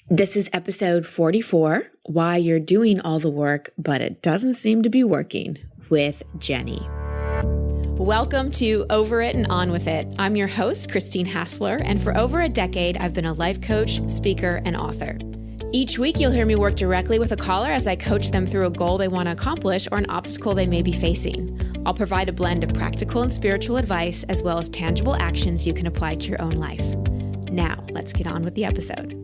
This is episode 44, Why You're Doing All the Work, but It Doesn't Seem to Be Working, with Jenny. Welcome to Over It and On With It. I'm your host, Christine Hassler, and for over a decade, I've been a life coach, speaker, and author. Each week, you'll hear me work directly with a caller as I coach them through a goal they want to accomplish or an obstacle they may be facing. I'll provide a blend of practical and spiritual advice, as well as tangible actions you can apply to your own life. Now, let's get on with the episode.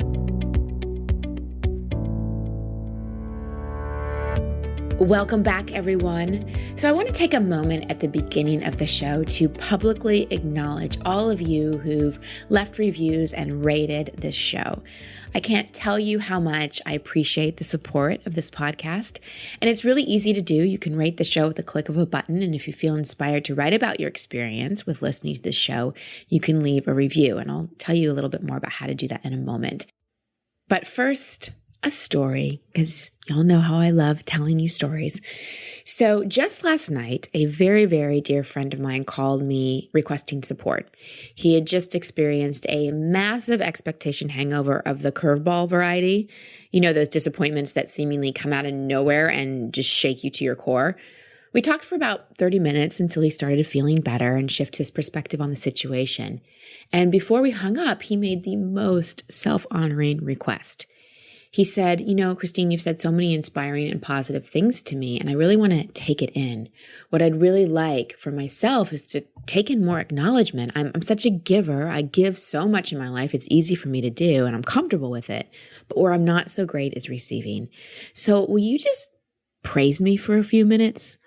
Welcome back, everyone. So I want to take a moment at the beginning of the show to publicly acknowledge all of you who've left reviews and rated this show. I can't tell you how much I appreciate the support of this podcast, and it's really easy to do. You can rate the show with the click of a button, and if you feel inspired to write about your experience with listening to this show, you can leave a review, and I'll tell you a little bit more about how to do that in a moment. But first, a story, because y'all know how I love telling you stories. So just last night, a very, very dear friend of mine called me requesting support. He had just experienced a massive expectation hangover of the curveball variety. You know, those disappointments that seemingly come out of nowhere and just shake you to your core. We talked for about 30 minutes until he started feeling better and shift his perspective on the situation. And before we hung up, he made the most self-honoring request. He said, you know, Christine, you've said so many inspiring and positive things to me, and I really want to take it in. What I'd really like for myself is to take in more acknowledgement. I'm such a giver. I give so much in my life. It's easy for me to do, and I'm comfortable with it. But where I'm not so great is receiving. So will you just praise me for a few minutes?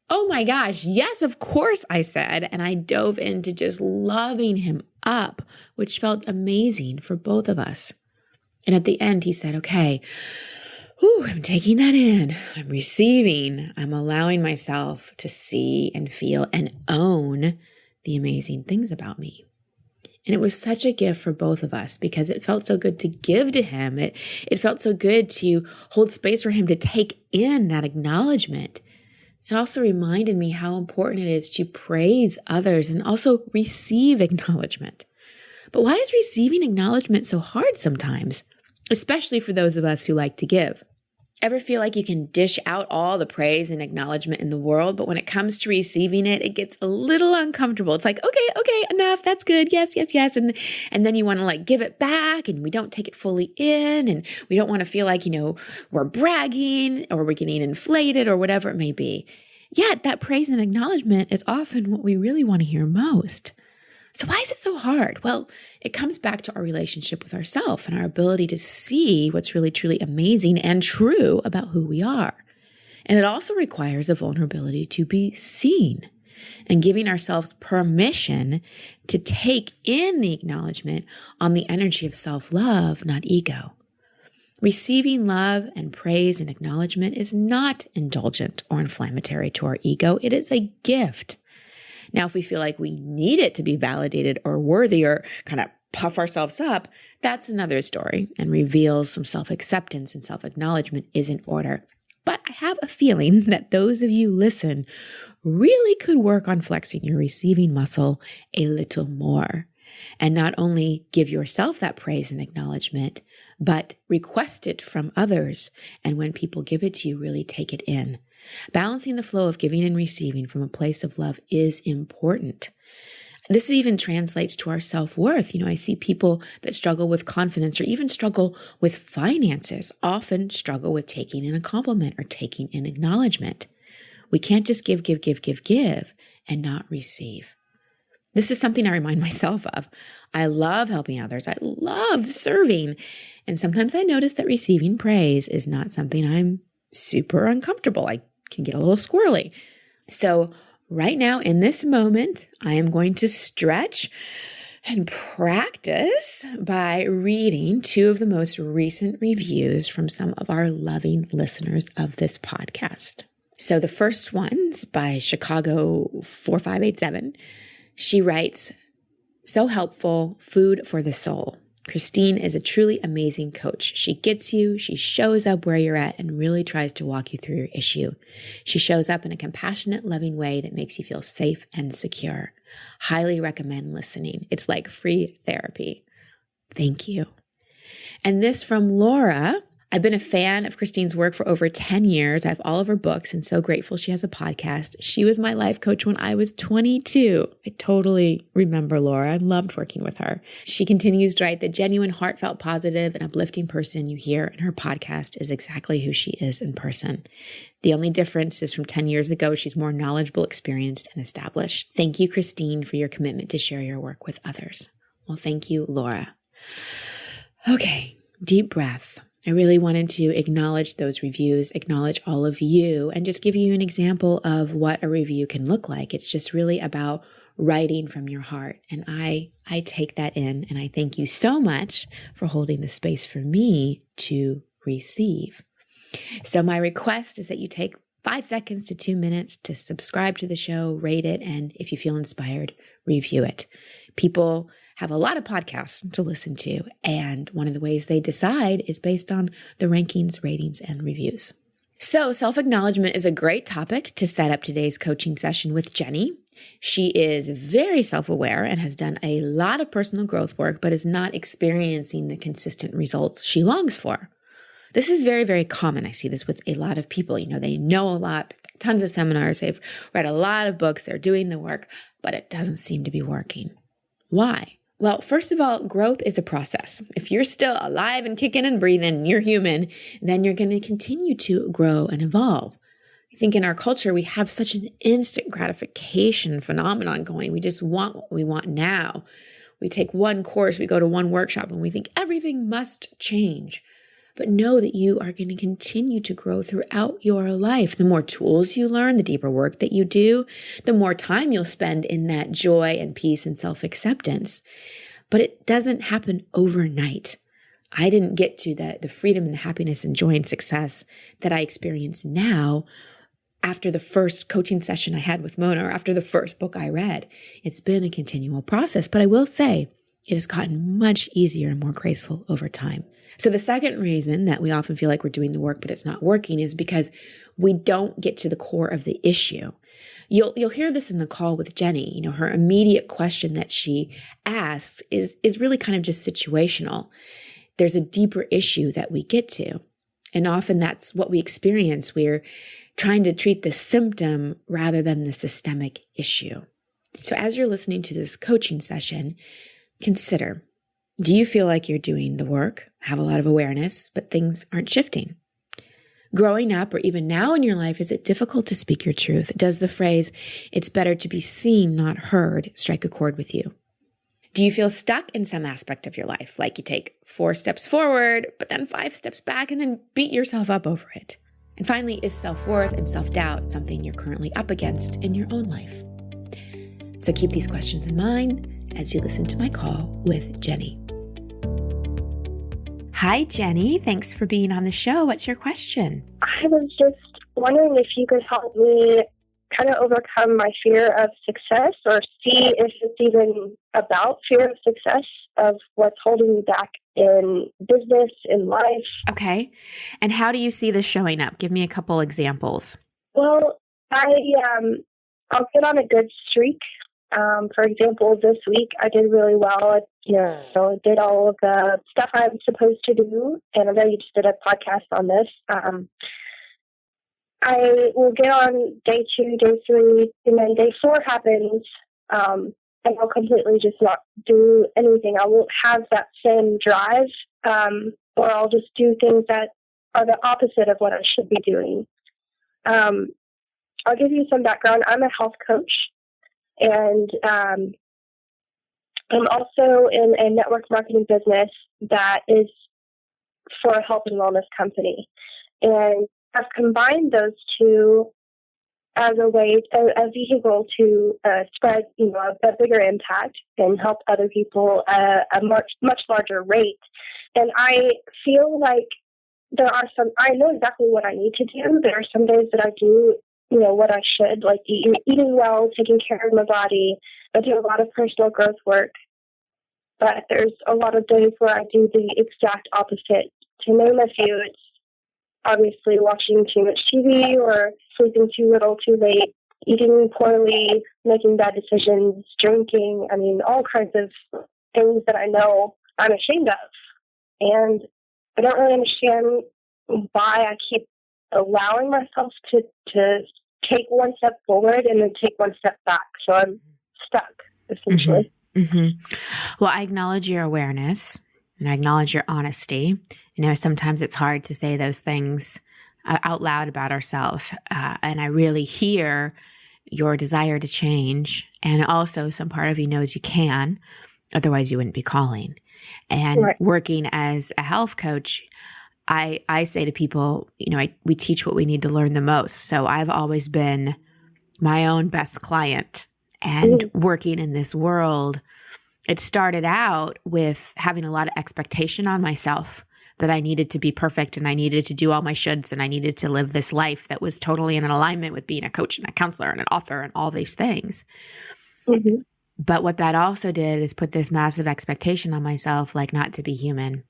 Oh my gosh, yes, of course, I said, and I dove into just loving him up, which felt amazing for both of us. And at the end, he said, okay, I'm taking that in. I'm receiving. I'm allowing myself to see and feel and own the amazing things about me. And it was such a gift for both of us because it felt so good to give to him. It felt so good to hold space for him to take in that acknowledgement. It also reminded me how important it is to praise others and also receive acknowledgement. But why is receiving acknowledgement so hard sometimes? Especially for those of us who like to give. Ever feel like you can dish out all the praise and acknowledgement in the world, but when it comes to receiving it, it gets a little uncomfortable. It's like, okay, enough, that's good, yes. And then you want to give it back, and we don't take it fully in, and we don't want to feel like, we're bragging or we're getting inflated or whatever it may be. Yet that praise and acknowledgement is often what we really want to hear most. So why is it so hard? Well, it comes back to our relationship with ourselves and our ability to see what's really truly amazing and true about who we are. And it also requires a vulnerability to be seen and giving ourselves permission to take in the acknowledgement on the energy of self-love, not ego. Receiving love and praise and acknowledgement is not indulgent or inflammatory to our ego. It is a gift. Now, if we feel like we need it to be validated or worthy or kind of puff ourselves up, that's another story and reveals some self-acceptance and self-acknowledgement is in order. But I have a feeling that those of you listen really could work on flexing your receiving muscle a little more and not only give yourself that praise and acknowledgement, but request it from others. And when people give it to you, really take it in. Balancing the flow of giving and receiving from a place of love is important. This even translates to our self-worth. I see people that struggle with confidence or even struggle with finances, often struggle with taking in a compliment or taking in acknowledgement. We can't just give and not receive. This is something I remind myself of. I love helping others. I love serving. And sometimes I notice that receiving praise is not something I'm super uncomfortable. I can get a little squirrely. So right now in this moment, I am going to stretch and practice by reading two of the most recent reviews from some of our loving listeners of this podcast. So the first one's by Chicago 4587. She writes, "So helpful, food for the soul. Christine is a truly amazing coach. She gets you, she shows up where you're at and really tries to walk you through your issue. She shows up in a compassionate, loving way that makes you feel safe and secure. Highly recommend listening. It's like free therapy." Thank you. And this from Laura. I've been a fan of Christine's work for over 10 years. I have all of her books and so grateful she has a podcast. She was my life coach when I was 22. I totally remember Laura. I loved working with her. She continues to write, the genuine, heartfelt, positive, and uplifting person you hear in her podcast is exactly who she is in person. The only difference is from 10 years ago, she's more knowledgeable, experienced, and established. Thank you, Christine, for your commitment to share your work with others. Well, thank you, Laura. Okay, deep breath. I really wanted to acknowledge those reviews, acknowledge all of you, and just give you an example of what a review can look like. It's just really about writing from your heart. And I take that in, and I thank you so much for holding the space for me to receive. So my request is that you take 5 seconds to 2 minutes to subscribe to the show, rate it, and if you feel inspired, review it. People have a lot of podcasts to listen to, and one of the ways they decide is based on the rankings, ratings, and reviews. So self-acknowledgement is a great topic to set up today's coaching session with Jenny. She is very self-aware and has done a lot of personal growth work, but is not experiencing the consistent results she longs for. This is very, very common. I see this with a lot of people. They know a lot, tons of seminars, they've read a lot of books, they're doing the work, but it doesn't seem to be working. Why? Well, first of all, growth is a process. If you're still alive and kicking and breathing, you're human, then you're going to continue to grow and evolve. I think in our culture, we have such an instant gratification phenomenon going. We just want what we want now. We take one course, we go to one workshop, and we think everything must change. But know that you are going to continue to grow throughout your life. The more tools you learn, the deeper work that you do, the more time you'll spend in that joy and peace and self-acceptance. But it doesn't happen overnight. I didn't get to the freedom and the happiness and joy and success that I experience now after the first coaching session I had with Mona or after the first book I read. It's been a continual process, but I will say it has gotten much easier and more graceful over time. So the second reason that we often feel like we're doing the work, but it's not working is because we don't get to the core of the issue. You'll hear this in the call with Jenny. Her immediate question that she asks is really kind of just situational. There's a deeper issue that we get to. And often that's what we experience. We're trying to treat the symptom rather than the systemic issue. So as you're listening to this coaching session, consider, do you feel like you're doing the work, have a lot of awareness, but things aren't shifting? Growing up or even now in your life, is it difficult to speak your truth? Does the phrase, it's better to be seen, not heard, strike a chord with you? Do you feel stuck in some aspect of your life? Like you take 4 steps forward, but then 5 steps back and then beat yourself up over it? And finally, is self-worth and self-doubt something you're currently up against in your own life? So keep these questions in mind as you listen to my call with Jenny. Hi, Jenny. Thanks for being on the show. What's your question? I was just wondering if you could help me kind of overcome my fear of success, or see if it's even about fear of success, of what's holding me back in business, in life. Okay. And how do you see this showing up? Give me a couple examples. Well, I'll get on a good streak. For example, this week I did really well. I did all of the stuff I'm supposed to do, and I know you just did a podcast on this. I will get on day 2, day 3, and then day 4 happens, and I'll completely just not do anything. I won't have that same drive, or I'll just do things that are the opposite of what I should be doing. I'll give you some background. I'm a health coach, and I'm also in a network marketing business that is for a health and wellness company. And I've combined those two as a way, a vehicle to spread, a bigger impact and help other people at a much larger rate. And I feel like I know exactly what I need to do. There are some days that I do, what I should, like eating well, taking care of my body. I do a lot of personal growth work. But there's a lot of days where I do the exact opposite. To name a few, it's obviously watching too much TV or sleeping too little, too late, eating poorly, making bad decisions, drinking. All kinds of things that I know I'm ashamed of. And I don't really understand why I keep allowing myself to take one step forward and then take one step back. So I'm stuck, essentially. Well, I acknowledge your awareness and I acknowledge your honesty. Sometimes it's hard to say those things out loud about ourselves. And I really hear your desire to change. And also some part of you knows you can, otherwise you wouldn't be calling. And working as a health coach, I say to people, we teach what we need to learn the most. So I've always been my own best client. And working in this world, it started out with having a lot of expectation on myself that I needed to be perfect and I needed to do all my shoulds and I needed to live this life that was totally in alignment with being a coach and a counselor and an author and all these things. But what that also did is put this massive expectation on myself, like not to be human,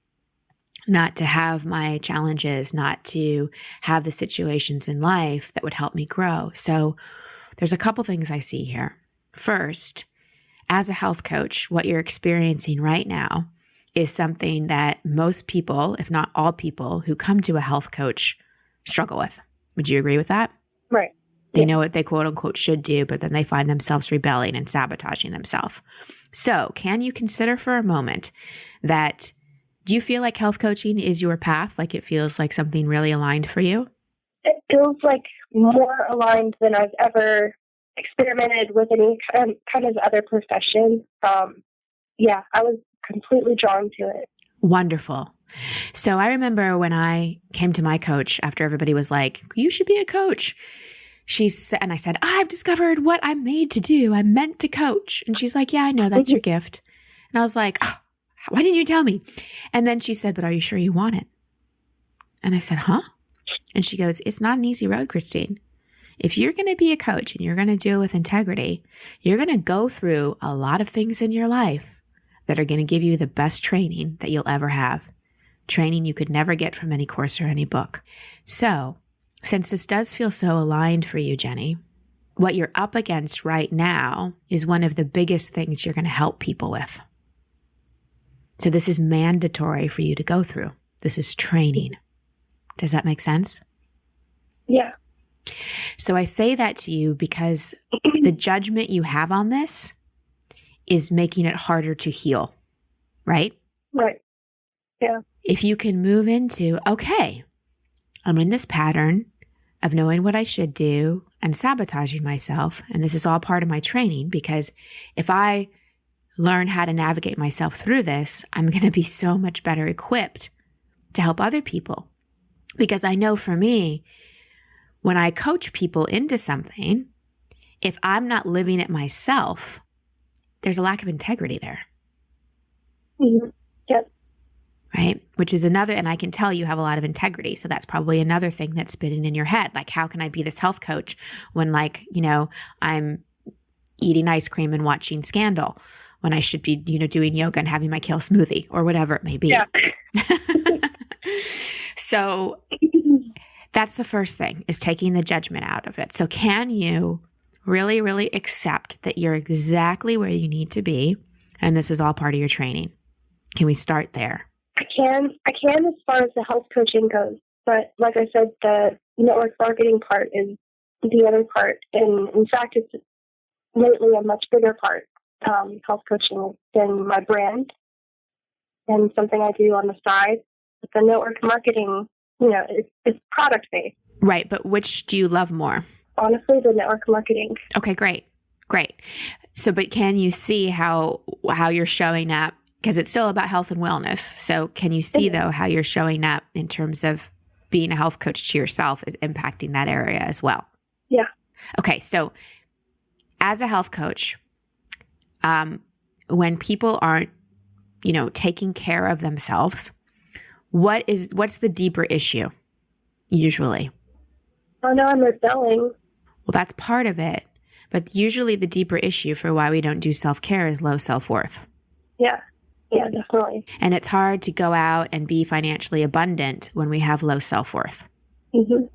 not to have my challenges, not to have the situations in life that would help me grow. So there's a couple things I see here. First, as a health coach, what you're experiencing right now is something that most people, if not all people who come to a health coach struggle with. Would you agree with that? Right. They know what they quote unquote should do, but then they find themselves rebelling and sabotaging themselves. So can you consider for a moment that, do you feel like health coaching is your path? Like it feels like something really aligned for you? It feels like more aligned than I've ever experimented with any kind of other profession. I was completely drawn to it. Wonderful. So I remember when I came to my coach after everybody was like, you should be a coach. And I said, I've discovered what I'm made to do. I'm meant to coach. And she's like, yeah, I know that's your gift. And I was like, oh, why didn't you tell me? And then she said, but are you sure you want it? And I said, huh? And she goes, it's not an easy road, Christine. If you're going to be a coach and you're going to do it with integrity, you're going to go through a lot of things in your life that are going to give you the best training that you'll ever have. Training you could never get from any course or any book. So, since this does feel so aligned for you, Jenny, what you're up against right now is one of the biggest things you're going to help people with. So this is mandatory for you to go through. This is training. Does that make sense? Yeah. So I say that to you because the judgment you have on this is making it harder to heal, right? Right. Yeah. If you can move into, okay, I'm in this pattern of knowing what I should do and sabotaging myself. And this is all part of my training, because if I learn how to navigate myself through this, I'm going to be so much better equipped to help other people. Because I know for me, when I coach people into something, if I'm not living it myself, there's a lack of integrity there. Yep. Right? Which is another, and I can tell you have a lot of integrity. So that's probably another thing that's spinning in your head. Like, how can I be this health coach when, I'm eating ice cream and watching Scandal when I should be, doing yoga and having my kale smoothie or whatever it may be. Yeah. So that's the first thing, is taking the judgment out of it. So can you really, really accept that you're exactly where you need to be, and this is all part of your training? Can we start there? I can as far as the health coaching goes, but like I said, the network marketing part is the other part, and in fact, it's lately a much bigger part. Health coaching than my brand, and something I do on the side. But the network marketing, it's product based. Right, but which do you love more? Honestly, the network marketing. Okay, great. So, but can you see how you're showing up? Because it's still about health and wellness. So can you see, though, how you're showing up in terms of being a health coach to yourself is impacting that area as well? Yeah. Okay, so as a health coach, when people aren't, taking care of themselves, what's the deeper issue usually? Oh, no, I'm rebelling. Well, that's part of it. But usually the deeper issue for why we don't do self-care is low self-worth. Yeah, definitely. And it's hard to go out and be financially abundant when we have low self-worth. Mm-hmm.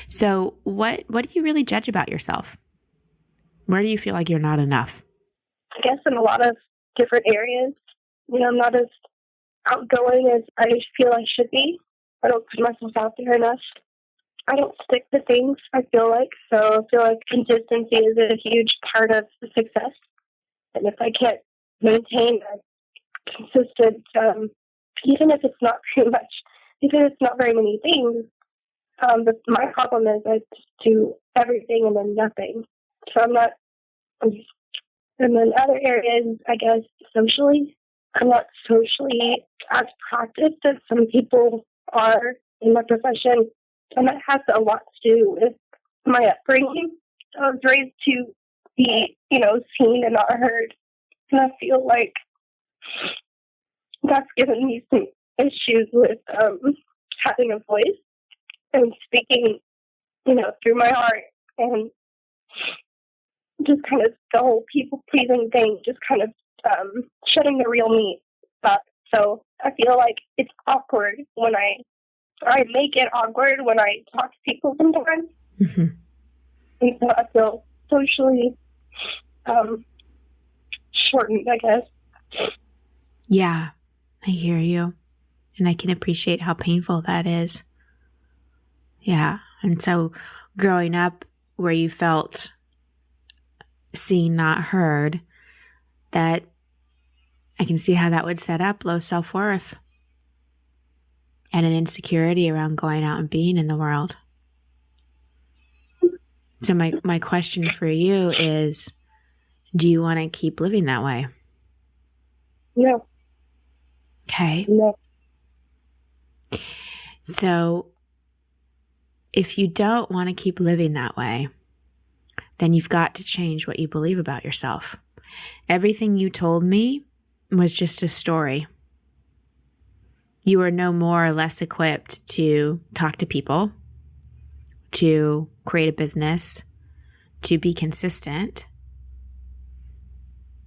So what do you really judge about yourself? Where do you feel like you're not enough? I guess in a lot of different areas. I'm not as outgoing as I feel I should be. I don't put myself out there enough. I don't stick to things, I feel like. So I feel like consistency is a huge part of the success. And if I can't maintain a consistent, even if it's not very much, even if it's not very many things, but my problem is I just do everything and then nothing. So I'm not, and then other areas, I guess, socially, I'm not socially as practiced as some people are in my profession. And that has a lot to do with my upbringing. I was raised to be, seen and not heard. And I feel like that's given me some issues with having a voice and speaking, through my heart, and just kind of the whole people-pleasing thing, just kind of shutting the real me up. So I feel like it's awkward when I make it awkward when I talk to people sometimes. Mm-hmm. And so I feel socially shortened, I guess. Yeah, I hear you. And I can appreciate how painful that is. Yeah. And so growing up where you felt seen, not heard, that I can see how that would set up low self-worth and an insecurity around going out and being in the world. So my question for you is, do you want to keep living that way? No. Okay. No. So if you don't want to keep living that way, then you've got to change what you believe about yourself. Everything you told me was just a story. You are no more or less equipped to talk to people, to create a business, to be consistent.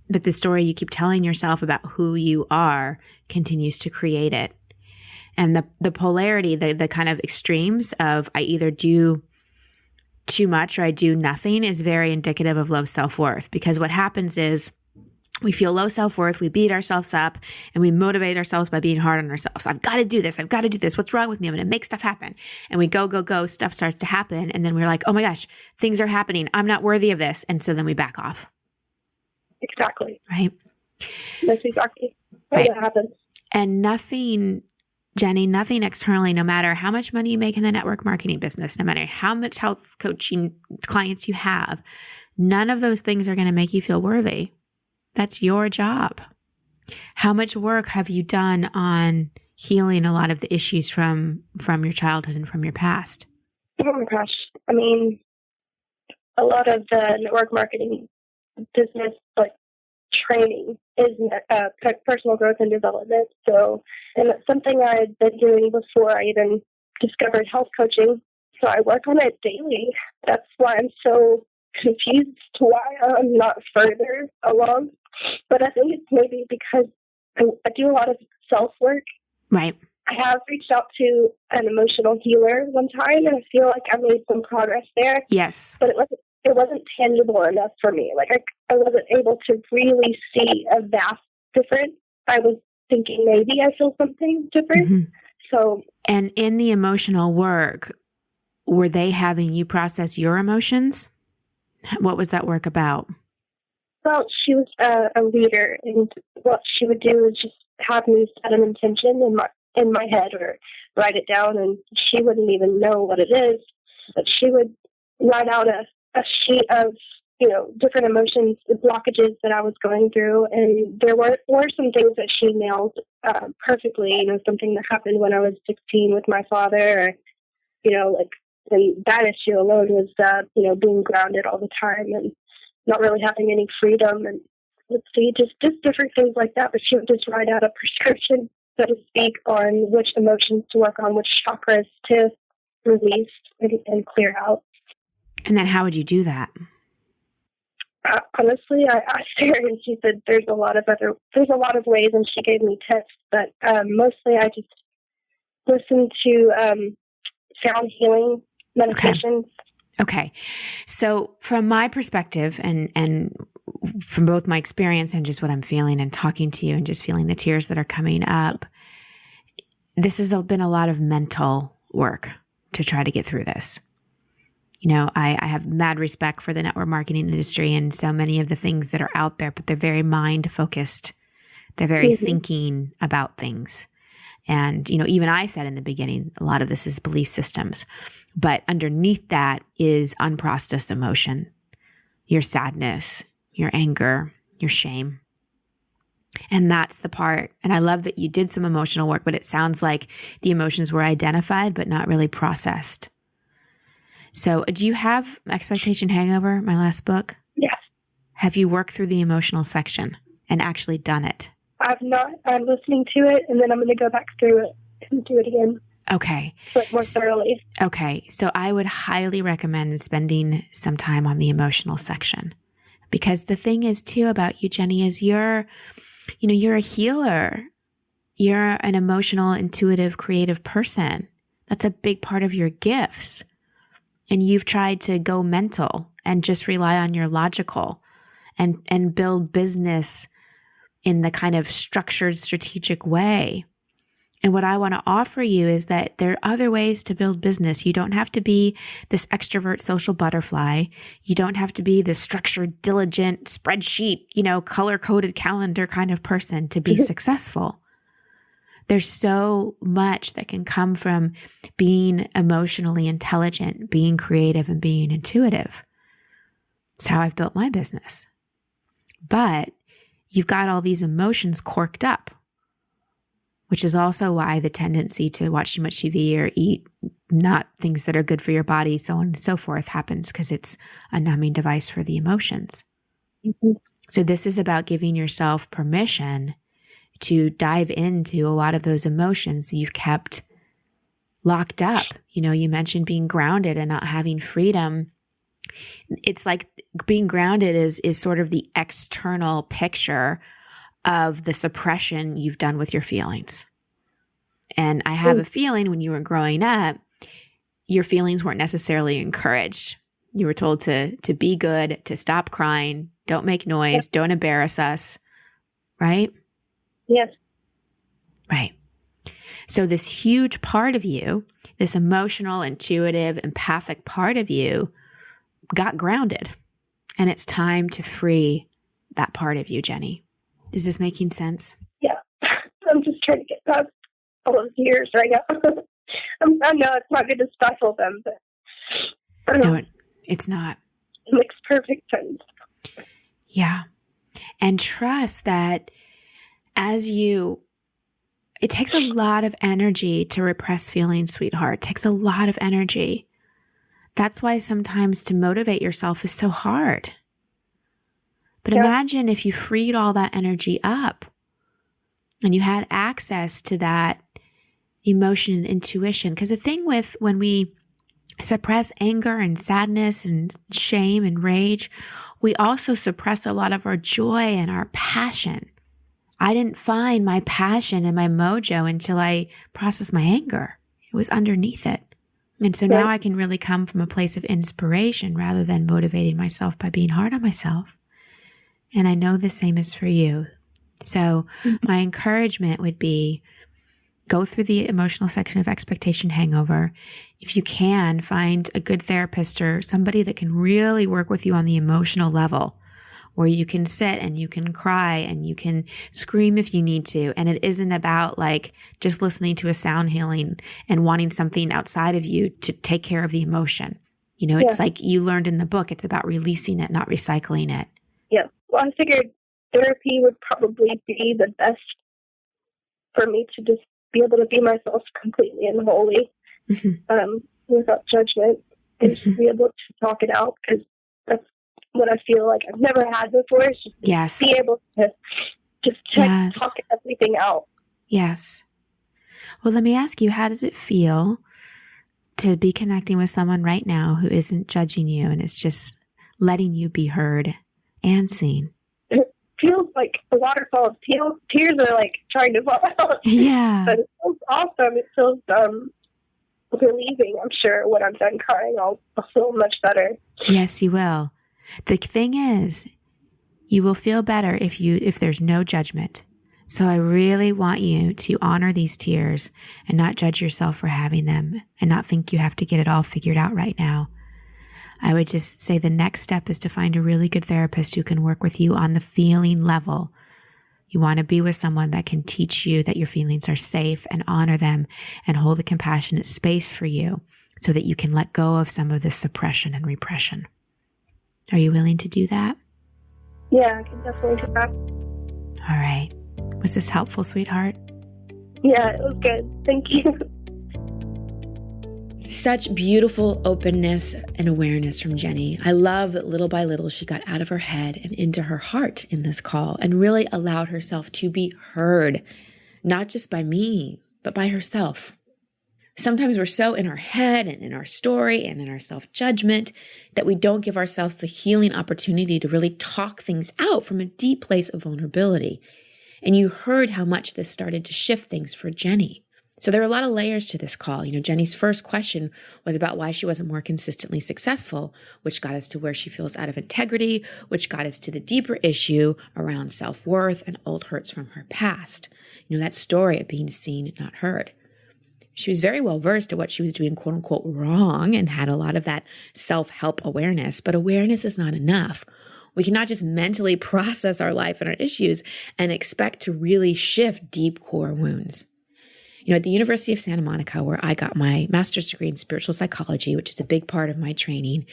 But the story you keep telling yourself about who you are continues to create it. And the polarity, the kind of extremes of I either do too much or I do nothing is very indicative of low self-worth. Because what happens is we feel low self-worth, we beat ourselves up, and we motivate ourselves by being hard on ourselves. I've got to do this. I've got to do this. What's wrong with me? I'm going to make stuff happen. And we go, stuff starts to happen. And then we're like, oh my gosh, things are happening. I'm not worthy of this. And so then we back off. Exactly. Right? That's exactly what happens. And nothing, Jenny, nothing externally, no matter how much money you make in the network marketing business, no matter how much health coaching clients you have, none of those things are going to make you feel worthy. That's your job. How much work have you done on healing a lot of the issues from your childhood and from your past? Oh my gosh. I mean, a lot of the network marketing business, like training, is personal growth and development. So, and it's something I had been doing before I even discovered health coaching. So I work on it daily. That's why I'm so confused to why I'm not further along. But I think it's maybe because I do a lot of self-work. Right. I have reached out to an emotional healer one time, and I feel like I made some progress there. Yes. But it wasn't tangible enough for me. Like I wasn't able to really see a vast difference. I was thinking maybe I feel something different. Mm-hmm. So, and in the emotional work, were they having you process your emotions? What was that work about? Well, she was a leader, and what she would do is just have me set an intention in my head or write it down, and she wouldn't even know what it is. But she would write out a sheet of, different emotions, the blockages that I was going through, and there were some things that she nailed perfectly. Something that happened when I was 16 with my father, or, and that issue alone was, being grounded all the time and not really having any freedom, and let's see, just different things like that. But she would just write out a prescription, so to speak, on which emotions to work on, which chakras to release and clear out. And then how would you do that? Honestly, I asked her, and she said there's a lot of ways, and she gave me tips. But mostly, I just listened to sound healing meditations. Okay. So from my perspective and from both my experience and just what I'm feeling and talking to you and just feeling the tears that are coming up, this has been a lot of mental work to try to get through this. I have mad respect for the network marketing industry and so many of the things that are out there, but they're very mind focused. They're very thinking about things. And, even I said in the beginning, a lot of this is belief systems, but underneath that is unprocessed emotion, your sadness, your anger, your shame. And that's the part. And I love that you did some emotional work, but it sounds like the emotions were identified, but not really processed. So do you have Expectation Hangover, my last book? Yes. Have you worked through the emotional section and actually done it? I've not. I'm listening to it, and then I'm going to go back through it and do it again. Okay. But more thoroughly. Okay. So I would highly recommend spending some time on the emotional section. Because the thing is too about you, Jenny, is you're a healer. You're an emotional, intuitive, creative person. That's a big part of your gifts. And you've tried to go mental and just rely on your logical and build business in the kind of structured, strategic way. And what I want to offer you is that there are other ways to build business. You don't have to be this extrovert social butterfly. You don't have to be this structured, diligent, spreadsheet, color-coded calendar kind of person to be successful. There's so much that can come from being emotionally intelligent, being creative, and being intuitive. It's how I've built my business. But you've got all these emotions corked up, which is also why the tendency to watch too much TV or eat not things that are good for your body, so on and so forth, happens because it's a numbing device for the emotions. Mm-hmm. So this is about giving yourself permission to dive into a lot of those emotions that you've kept locked up. You mentioned being grounded and not having freedom. It's like being grounded is sort of the external picture of the suppression you've done with your feelings. And I have a feeling when you were growing up, your feelings weren't necessarily encouraged. You were told to be good, to stop crying, don't make noise, don't embarrass us, right? Yes. Right. So this huge part of you, this emotional, intuitive, empathic part of you got grounded. And it's time to free that part of you, Jenny. Is this making sense? Yeah. I'm just trying to get past all those years right now. I know it's not good to stifle them, but no, it's not. It makes perfect sense. Yeah. And trust that it takes a lot of energy to repress feelings, sweetheart. It takes a lot of energy. That's why sometimes to motivate yourself is so hard. But imagine if you freed all that energy up and you had access to that emotion and intuition. Because the thing with when we suppress anger and sadness and shame and rage, we also suppress a lot of our joy and our passion. I didn't find my passion and my mojo until I processed my anger. It was underneath it. And so now I can really come from a place of inspiration rather than motivating myself by being hard on myself. And I know the same is for you. So my encouragement would be go through the emotional section of Expectation Hangover. If you can, find a good therapist or somebody that can really work with you on the emotional level, where you can sit and you can cry and you can scream if you need to. And it isn't about like just listening to a sound healing and wanting something outside of you to take care of the emotion. It's like you learned in the book, it's about releasing it, not recycling it. Yeah. Well, I figured therapy would probably be the best for me to just be able to be myself completely and wholly, without judgment, and to be able to talk it out, because that's what I feel like I've never had before. Is just be able to just talk everything out. Yes. Well, let me ask you, how does it feel to be connecting with someone right now who isn't judging you and is just letting you be heard and seen? It feels like a waterfall of tears are like trying to fall out. Yeah. But it feels awesome. It feels relieving. I'm sure when I'm done crying, I'll feel much better. Yes, you will. The thing is, you will feel better if there's no judgment. So I really want you to honor these tears and not judge yourself for having them and not think you have to get it all figured out right now. I would just say the next step is to find a really good therapist who can work with you on the feeling level. You want to be with someone that can teach you that your feelings are safe and honor them and hold a compassionate space for you so that you can let go of some of this suppression and repression. Are you willing to do that? Yeah, I can definitely do that. All right. Was this helpful, sweetheart? Yeah, it was good. Thank you. Such beautiful openness and awareness from Jenny. I love that little by little she got out of her head and into her heart in this call and really allowed herself to be heard, not just by me, but by herself. Sometimes we're so in our head and in our story and in our self-judgment that we don't give ourselves the healing opportunity to really talk things out from a deep place of vulnerability. And you heard how much this started to shift things for Jenny. So there are a lot of layers to this call. Jenny's first question was about why she wasn't more consistently successful, which got us to where she feels out of integrity, which got us to the deeper issue around self-worth and old hurts from her past. That story of being seen, not heard. She was very well versed at what she was doing, quote unquote, wrong and had a lot of that self-help awareness, but awareness is not enough. We cannot just mentally process our life and our issues and expect to really shift deep core wounds. At the University of Santa Monica, where I got my master's degree in spiritual psychology, which is a big part of my training,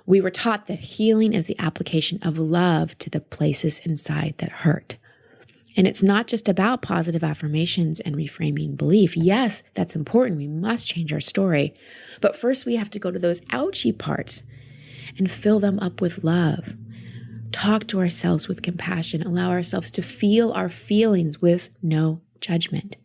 we were taught that healing is the application of love to the places inside that hurt. And it's not just about positive affirmations and reframing belief. Yes, that's important. We must change our story. But first, we have to go to those ouchy parts and fill them up with love. Talk to ourselves with compassion. Allow ourselves to feel our feelings with no judgment.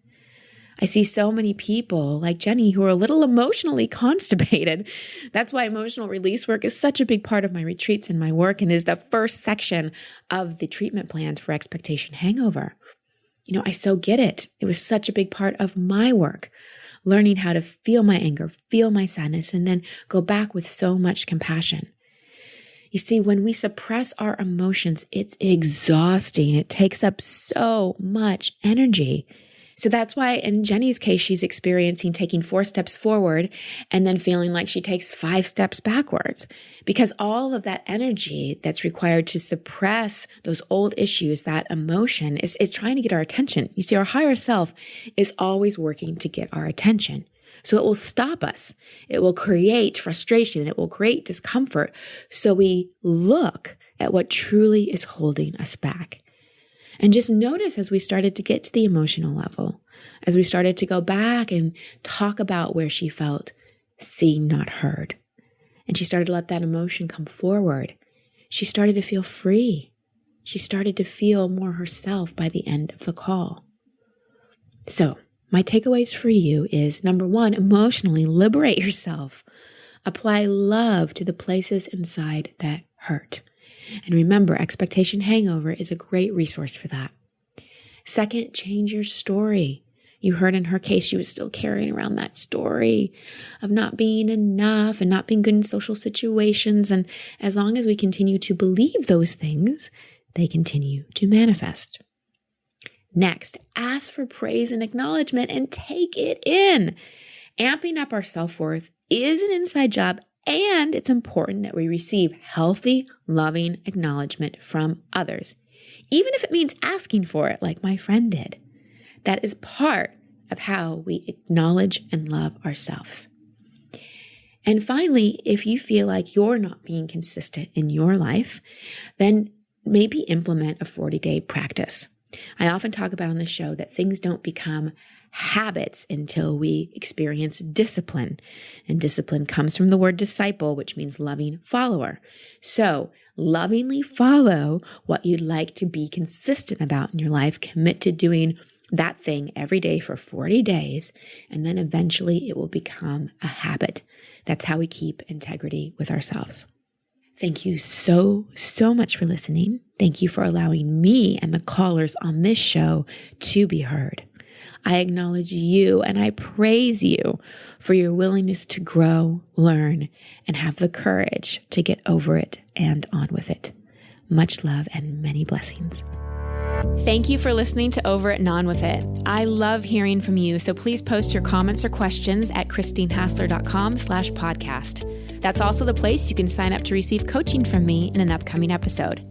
I see so many people like Jenny who are a little emotionally constipated. That's why emotional release work is such a big part of my retreats and my work and is the first section of the treatment plans for expectation hangover. I so get it. It was such a big part of my work, learning how to feel my anger, feel my sadness, and then go back with so much compassion. You see, when we suppress our emotions, it's exhausting. It takes up so much energy. So that's why in Jenny's case, she's experiencing taking 4 steps forward and then feeling like she takes 5 steps backwards because all of that energy that's required to suppress those old issues, that emotion is trying to get our attention. You see, our higher self is always working to get our attention. So it will stop us. It will create frustration. It will create discomfort. So we look at what truly is holding us back. And just notice as we started to get to the emotional level, as we started to go back and talk about where she felt seen, not heard, and she started to let that emotion come forward, she started to feel free. She started to feel more herself by the end of the call. So my takeaways for you is, number 1, emotionally liberate yourself. Apply love to the places inside that hurt. And remember, expectation hangover is a great resource for that. Second, change your story. You heard in her case, she was still carrying around that story of not being enough and not being good in social situations. And as long as we continue to believe those things, they continue to manifest. Next, ask for praise and acknowledgement and take it in. Amping up our self-worth is an inside job. And it's important that we receive healthy, loving acknowledgement from others, even if it means asking for it like my friend did. That is part of how we acknowledge and love ourselves. And finally, if you feel like you're not being consistent in your life, then maybe implement a 40-day practice. I often talk about on the show that things don't become habits until we experience discipline. And discipline comes from the word disciple, which means loving follower. So lovingly follow what you'd like to be consistent about in your life. Commit to doing that thing every day for 40 days, and then eventually it will become a habit. That's how we keep integrity with ourselves. Thank you so much for listening. Thank you for allowing me and the callers on this show to be heard. I acknowledge you and I praise you for your willingness to grow, learn, and have the courage to get over it and on with it. Much love and many blessings. Thank you for listening to Over It and On With It. I love hearing from you, so please post your comments or questions at christinehassler.com/podcast. That's also the place you can sign up to receive coaching from me in an upcoming episode.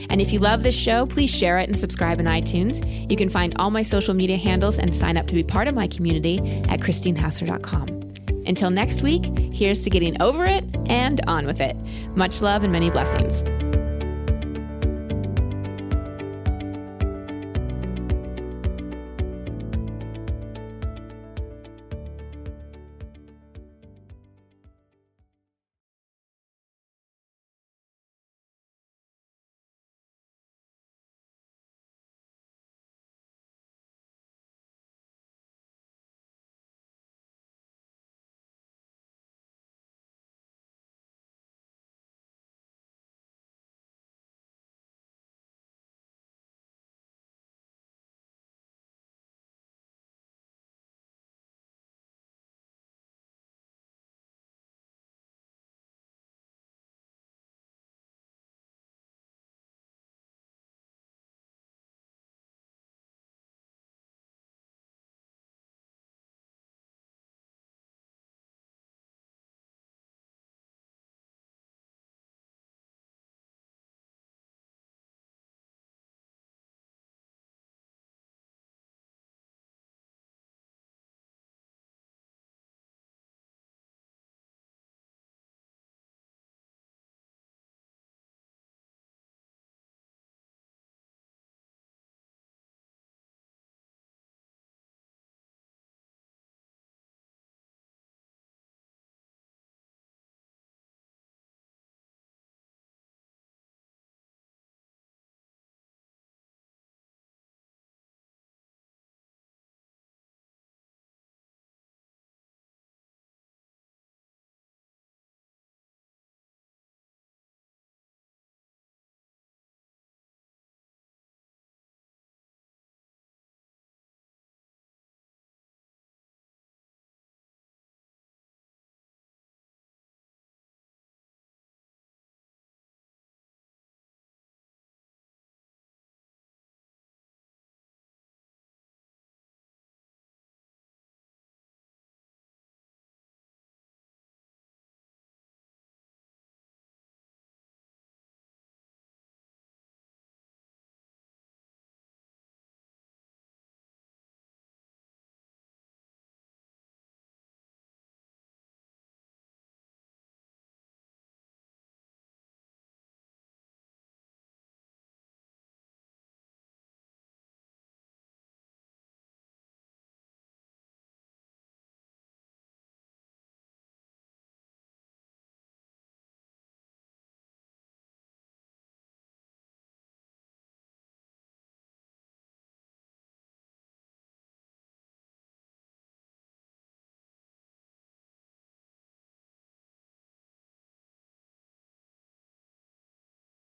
And if you love this show, please share it and subscribe in iTunes. You can find all my social media handles and sign up to be part of my community at christinehassler.com. Until next week, here's to getting over it and on with it. Much love and many blessings.